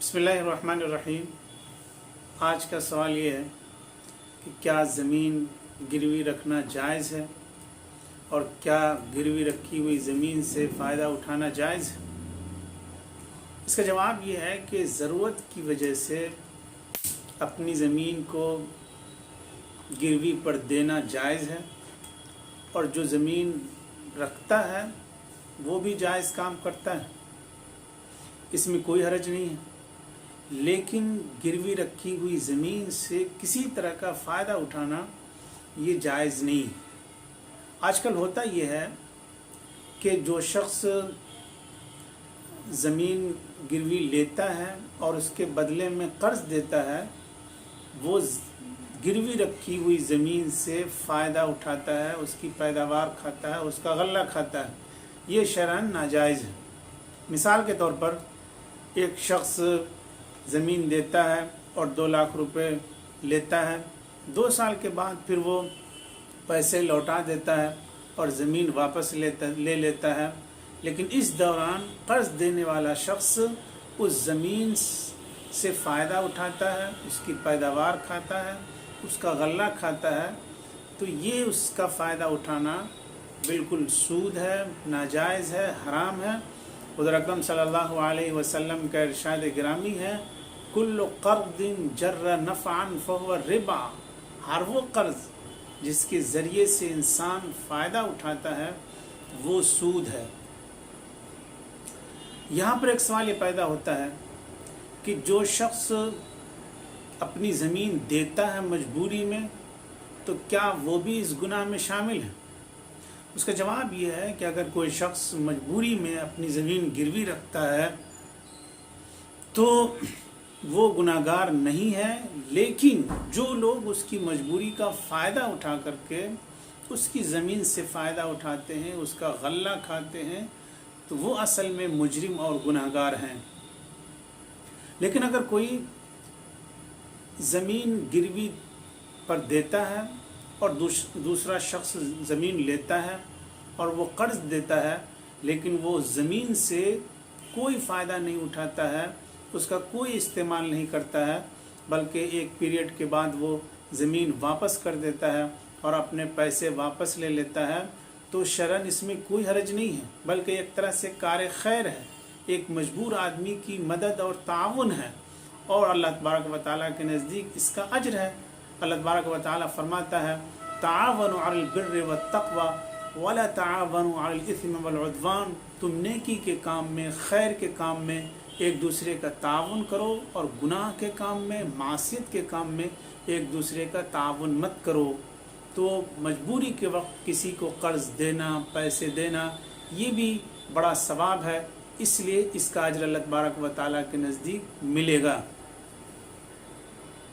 बिस्मिल्लाहिर्रहमानिर्रहीम। आज का सवाल ये है कि क्या ज़मीन गिरवी रखना जायज़ है और क्या गिरवी रखी हुई ज़मीन से फ़ायदा उठाना जायज़ है। इसका जवाब ये है कि ज़रूरत की वजह से अपनी ज़मीन को गिरवी पर देना जायज़ है और जो ज़मीन रखता है वो भी जायज़ काम करता है, इसमें कोई हरज नहीं है। लेकिन गिरवी रखी हुई ज़मीन से किसी तरह का फ़ायदा उठाना ये जायज़ नहीं है। आजकल होता ये है कि जो शख्स ज़मीन गिरवी लेता है और उसके बदले में कर्ज़ देता है, वो गिरवी रखी हुई ज़मीन से फ़ायदा उठाता है, उसकी पैदावार खाता है, उसका गल्ला खाता है। ये शरअन नाजायज़ है। मिसाल के तौर पर एक शख्स ज़मीन देता है और 2 लाख रुपए लेता है, 2 साल के बाद फिर वो पैसे लौटा देता है और ज़मीन वापस ले लेता है। लेकिन इस दौरान कर्ज़ देने वाला शख्स उस ज़मीन से फ़ायदा उठाता है, उसकी पैदावार खाता है, उसका गल्ला खाता है, तो ये उसका फ़ायदा उठाना बिल्कुल सूद है, नाजायज़ है, हराम है। हुज़ूर अकरम सल्लल्लाहु अलैहि वसल्लम का इरशाद गिरामी है, कुल्लु क़र्ज़िन जर्र नफ़अन फ़हुव रिबा। हर वो कर्ज़ जिसके ज़रिए से इंसान फ़ायदा उठाता है वो सूद है। यहाँ पर एक सवाल ये पैदा होता है कि जो शख्स अपनी ज़मीन देता है मजबूरी में, तो क्या वो भी इस गुनाह में शामिल है। उसका जवाब ये है कि अगर कोई शख्स मजबूरी में अपनी ज़मीन गिरवी रखता है तो वो गुनाहगार नहीं है। लेकिन जो लोग उसकी मजबूरी का फ़ायदा उठा करके उसकी ज़मीन से फ़ायदा उठाते हैं, उसका गल्ला खाते हैं, तो वो असल में मुजरिम और गुनाहगार हैं। लेकिन अगर कोई ज़मीन गिरवी पर देता है और दूसरा शख्स ज़मीन लेता है और वो कर्ज़ देता है, लेकिन वो ज़मीन से कोई फ़ायदा नहीं उठाता है, उसका कोई इस्तेमाल नहीं करता है, बल्कि एक पीरियड के बाद वो ज़मीन वापस कर देता है और अपने पैसे वापस ले लेता है, तो शरअन इसमें कोई हरज नहीं है, बल्कि एक तरह से कार खैर है, एक मजबूर आदमी की मदद और ताउन है और अल्लाह तबारक व तआला के नज़दीक इसका अज्र है। अल्लाह तबारक व तआला फरमाता है, तावनु अलल बिर्रि वत्तक़वा वला तावनु अलल इस्मि वल उद्वान। तुम नेकी के काम में, खैर के काम में एक दूसरे का ताउन करो और गुनाह के काम में, मासियत के काम में एक दूसरे का ताउन मत करो। तो मजबूरी के वक्त किसी को कर्ज़ देना, पैसे देना, ये भी बड़ा सवाब है, इसलिए इसका अज्र अल्लाह तबारक व तआला के नज़दीक मिलेगा।